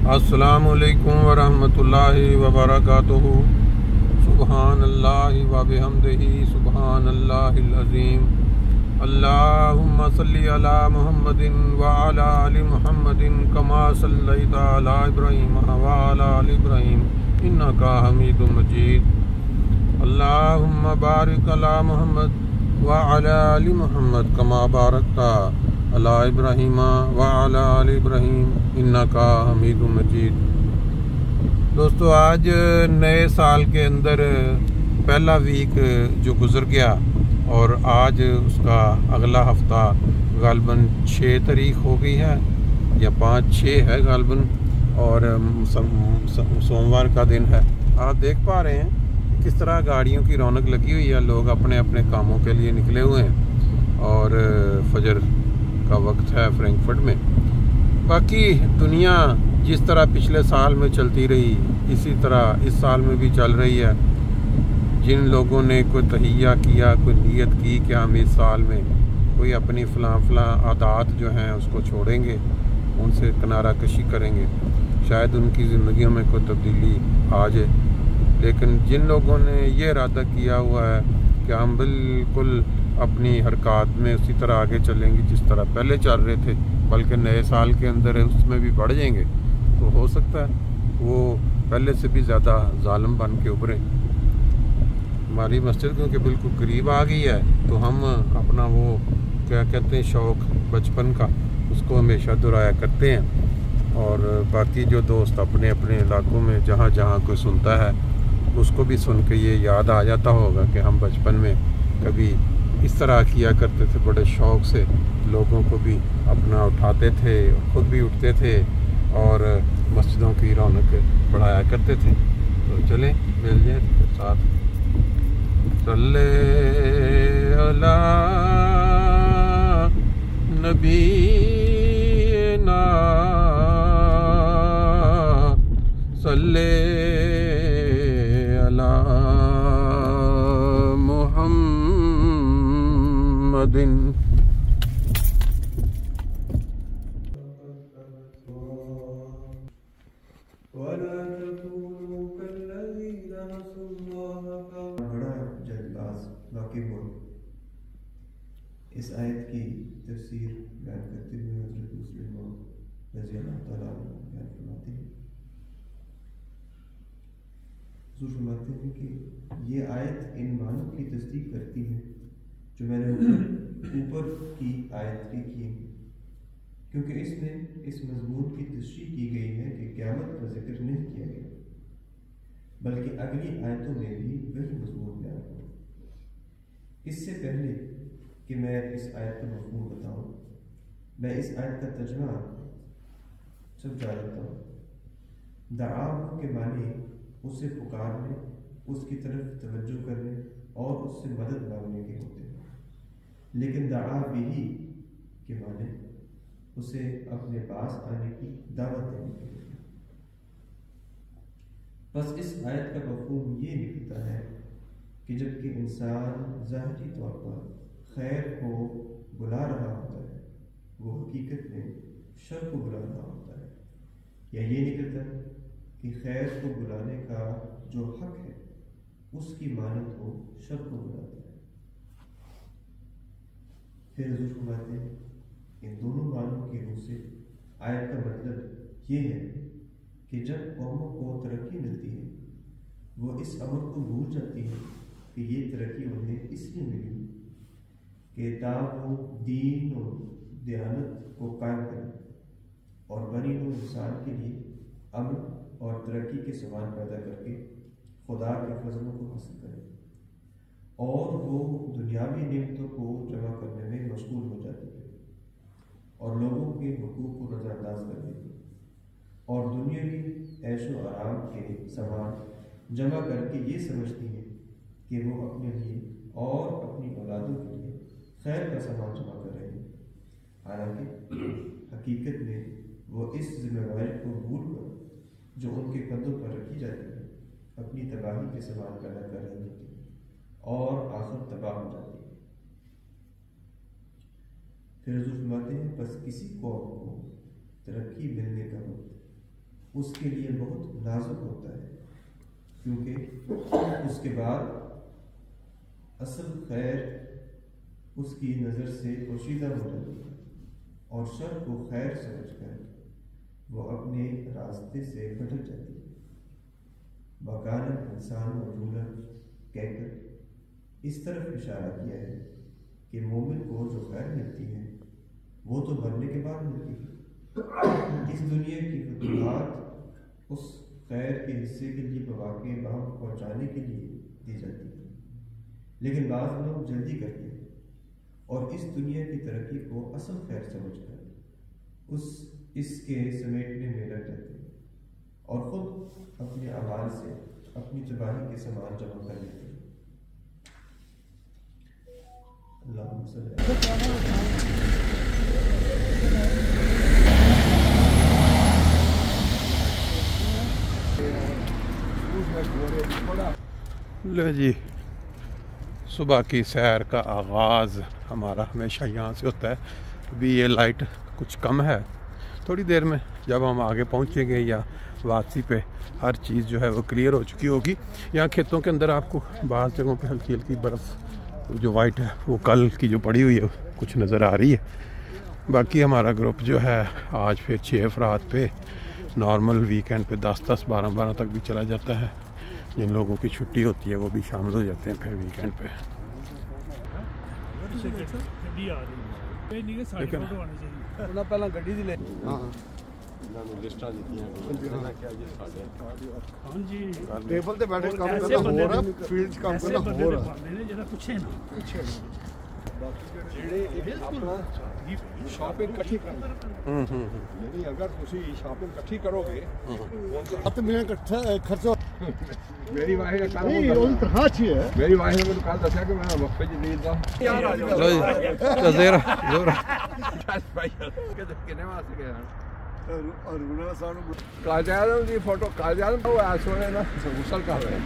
السلام علیکم ورحمۃ اللہ وبرکاتہ۔ سبحان اللہ وبحمدہ سبحان اللہ العظیم۔ اللہم صلی علی محمد وعلی آل محمد کما صلیت علی ابراہیم وعلی آل ابراہیم انک حمید مجید۔ اللہم بارک علی محمد وعلی آل محمد کما بارکت علی ابراہیم وعلی آل ابراہیم انک حمید مجید۔ دوستو، آج نئے سال کے اندر پہلا ویک جو گزر گیا اور آج اس کا اگلا ہفتہ غالباً 6 تاریخ ہو گئی ہے یا 5-6 ہے غالباً، اور سوموار کا دن ہے۔ آپ دیکھ پا رہے ہیں کس طرح گاڑیوں کی رونق لگی ہوئی ہے، لوگ اپنے اپنے کاموں کے لیے نکلے ہوئے ہیں اور فجر کا وقت ہے فرینکفرٹ میں۔ باقی دنیا جس طرح پچھلے سال میں چلتی رہی اسی طرح اس سال میں بھی چل رہی ہے۔ جن لوگوں نے کوئی تہیہ کیا، کوئی نیت کی کہ ہم اس سال میں کوئی اپنی فلاں عادات جو ہیں اس کو چھوڑیں گے، ان سے کنارہ کشی کریں گے، شاید ان کی زندگیوں میں کوئی تبدیلی آ جائے۔ لیکن جن لوگوں نے یہ ارادہ کیا ہوا ہے کہ ہم بالکل اپنی حرکات میں اسی طرح آگے چلیں گے جس طرح پہلے چل رہے تھے، بلکہ نئے سال کے اندر اس میں بھی بڑھ جائیں گے، تو ہو سکتا ہے وہ پہلے سے بھی زیادہ ظالم بن کے ابھریں۔ ہماری مسجد کیونکہ بالکل قریب آ گئی ہے تو ہم اپنا وہ کیا کہتے ہیں شوق بچپن کا، اس کو ہمیشہ دہرایا کرتے ہیں۔ اور باقی جو دوست اپنے اپنے علاقوں میں جہاں جہاں کوئی سنتا ہے اس کو بھی سن کے یہ یاد آ جاتا ہوگا کہ ہم بچپن میں کبھی اس طرح کیا کرتے تھے، بڑے شوق سے لوگوں کو بھی اپنا اٹھاتے تھے، خود بھی اٹھتے تھے اور مسجدوں کی رونق بڑھایا کرتے تھے۔ تو چلیں مل جائیں ساتھ۔ صلی علی نبینا صلی علی محمد۔ اس آیت کی تفسیر بیان کرتے ہوئے حضرت مسلم موعود رضی اللہ تعالیٰ عنہ بیان فرماتے ہیں، حضور فرماتے ہیں کہ یہ آیت ان معنوں کی تصدیق کرتی ہے جو میں نے اوپر کی آیت لکھی ہے، کیونکہ اس میں اس مضمون کی تشریح کی گئی ہے کہ قیامت کا ذکر نہیں کیا گیا، بلکہ اگلی آیتوں میں بھی وہی مضمون بیان ہوا۔ اس سے پہلے کہ میں اس آیت کا مفہوم بتاؤں، میں اس آیت کا ترجمہ سمجھا دیتا ہوں۔ دعاؤں کے معنی اس سے پکارنے، اس کی طرف توجہ کرنے اور اس سے مدد مانگنے کے ہوتے ہیں، لیکن دعا بھی کے معنی اسے اپنے پاس آنے کی دعوت دینے کے ہوتے ہیں۔ بس اس آیت کا مفہوم یہ نکلتا ہے کہ جب کہ انسان ظاہری طور پر خیر کو بلا رہا ہوتا ہے، وہ حقیقت میں شر کو بلا رہا ہوتا ہے، یا یہ نکلتا ہے کہ خیر کو بلانے کا جو حق ہے اس کی مانند وہ شر کو بلاتا ہے۔ پھر حضور فرماتے ہیں ان دونوں معنوں کی روح سے آیت کا مطلب یہ ہے کہ جب قوموں کو ترقی ملتی ہے وہ اس امر کو بھول جاتی ہے کہ یہ ترقی انہیں اس لیے ملی کہ وہ دین و دیانت کو قائم کریں اور بنی نوع انسان کے لیے امن اور ترقی کے سامان پیدا کر کے خدا کے فضلوں کو حاصل کریں، اور وہ دنیاوی نعمتوں کو جمع کرنے میں مشغول ہو جاتی ہے اور لوگوں کے حقوق کو نظر انداز کر دیتی ہے، اور دنیاوی عیش و آرام کے سامان جمع کر کے یہ سمجھتی ہے کہ وہ اپنے لیے اور اپنی اولادوں کے لیے خیر کا سامان جمع کر رہے ہیں، حالانکہ حقیقت میں وہ اس ذمہ داری کو بھول کر جو ان کے کندھوں پر رکھی جاتی ہے اپنی تباہی کے سامان پیدا کر رہی ہوتی ہے اور آخر تباہ ہو جاتی ہے۔ پھر حضور فرماتے ہیں بس کسی قوم کو ترقی ملنے کا وقت اس کے لیے بہت نازک ہوتا ہے، کیونکہ اس کے بعد اصل خیر اس کی نظر سے پوشیدہ ہو جاتی ہے، اور شر کو خیر سمجھ کر وہ اپنے راستے سے بھٹک جاتی ہے۔ وَكَانَ الْإِنسَانُ عَجُولًا کہہ کر اس طرف اشارہ کیا ہے کہ مومن کو جو خیر ملتی ہے وہ تو مرنے کے بعد ملتی ہے۔ اس دنیا کی فتوحات اس خیر کے حصے کے لیے مواقع وہاں پہنچانے کے لیے دی جاتی ہے، لیکن بعض لوگ جلدی کرتے ہیں اور اس دنیا کی ترقی کو اصل خیر سمجھ کر اس کے سمیٹنے میں لگ جاتے ہیں اور خود اپنے اعمال سے اپنی تباہی کے سامان جمع کر لیتے ہیں۔ اللہم صلی اللہ لے جی، صبح کی سیر کا آغاز ہمارا ہمیشہ یہاں سے ہوتا ہے۔ ابھی یہ لائٹ کچھ کم ہے، تھوڑی دیر میں جب ہم آگے پہنچیں گے یا واپسی پہ ہر چیز جو ہے وہ کلیئر ہو چکی ہوگی۔ یہاں کھیتوں کے اندر آپ کو بعض جگہوں پہ ہلکی ہلکی برف جو وائٹ ہے وہ کل کی جو پڑی ہوئی ہے کچھ نظر آ رہی ہے۔ باقی ہمارا گروپ جو ہے آج پھر 6 افراد پہ نارمل ویکینڈ پہ 10-10 12-12 تک بھی چلا جاتا ہے۔ جن لوگوں کی چھٹی ہوتی ہے وہ بھی شامل ہو جاتے ہیں پھر ویکینڈ پہ۔ پہلا گڈی دی لے ٹیبل تے بیٹھے کام کرنا ہو رہا، فیلڈ کام کرنا ہو رہا۔ شاپنگ کٹھی کرنا، یعنی اگر تسی شاپنگ کٹھی کرو گے تو میں اکٹھا خرچہ میری واحد کام تنخواہ چھی ہے، میری واحد نے کل دسیا کہ میں وقفے جدید دا زیرا زورا کنے واسطے گیا اور رونا صاحب قائد اعظم دی فوٹو، قائد اعظم وہ ایسے ہوئے نا غسل کر رہے ہیں۔